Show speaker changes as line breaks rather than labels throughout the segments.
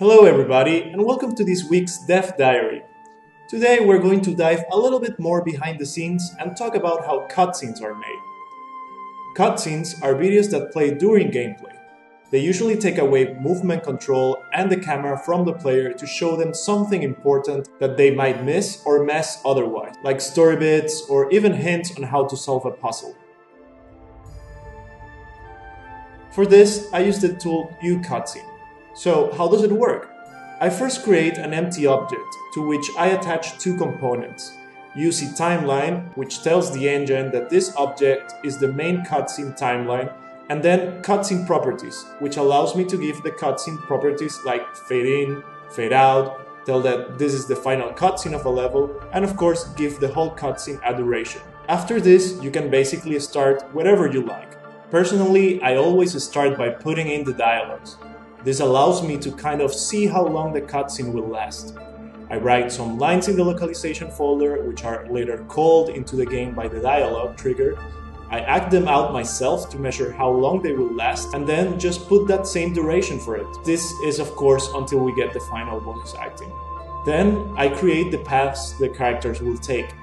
Hello everybody and welcome to this week's Dev Diary. Today we're going to dive a little bit more behind the scenes and talk about how cutscenes are made. Cutscenes are videos that play during gameplay. They usually take away movement control and the camera from the player to show them something important that they might miss or mess otherwise, like story bits or even hints on how to solve a puzzle. For this, I use the tool uCutscene. So, how does it work? I first create an empty object, to which I attach two components. UCTimeline, which tells the engine that this object is the main cutscene timeline, and then cutscene properties, which allows me to give the cutscene properties like fade in, fade out, tell that this is the final cutscene of a level, and of course give the whole cutscene a duration. After this, you can basically start whatever you like. Personally, I always start by putting in the dialogues. This allows me to kind of see how long the cutscene will last. I write some lines in the localization folder, which are later called into the game by the dialogue trigger. I act them out myself to measure how long they will last, and then just put that same duration for it. This is of course until we get the final voice acting. Then I create the paths the characters will take.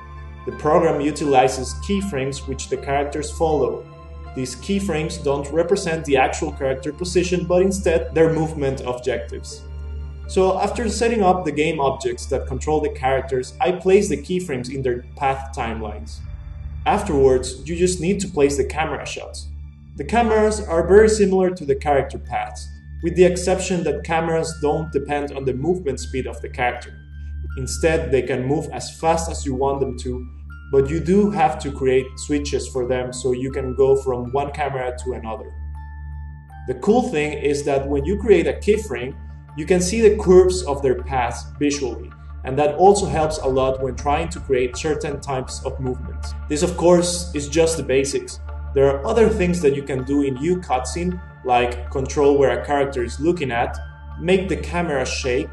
The program utilizes keyframes which the characters follow. These keyframes don't represent the actual character position, but instead their movement objectives. So after setting up the game objects that control the characters, I place the keyframes in their path timelines. Afterwards, you just need to place the camera shots. The cameras are very similar to the character paths, with the exception that cameras don't depend on the movement speed of the character. Instead, they can move as fast as you want them to, but you do have to create switches for them so you can go from one camera to another. The cool thing is that when you create a keyframe, you can see the curves of their paths visually, and that also helps a lot when trying to create certain types of movements. This of course is just the basics. There are other things that you can do in uCutscene, like control where a character is looking at, make the camera shake,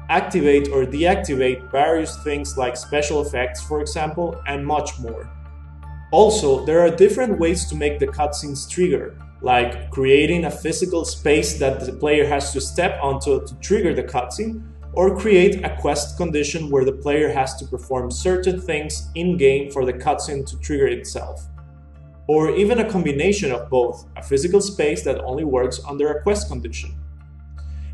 activate or deactivate various things like special effects, for example, and much more. Also, there are different ways to make the cutscenes trigger, like creating a physical space that the player has to step onto to trigger the cutscene, or create a quest condition where the player has to perform certain things in-game for the cutscene to trigger itself. Or even a combination of both, a physical space that only works under a quest condition.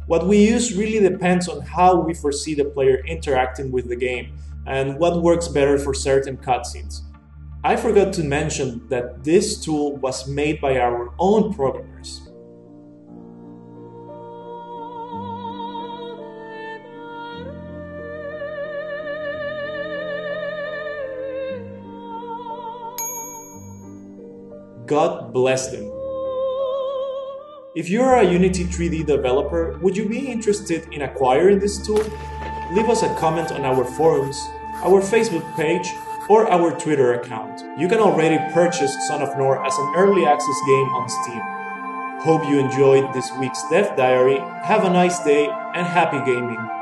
What we use really depends on how we foresee the player interacting with the game and what works better for certain cutscenes. I forgot to mention that this tool was made by our own programmers. God bless them. If you're a Unity 3D developer, would you be interested in acquiring this tool? Leave us a comment on our forums, our Facebook page, or our Twitter account. You can already purchase Son of Nor as an early access game on Steam. Hope you enjoyed this week's Dev Diary. Have a nice day and happy gaming!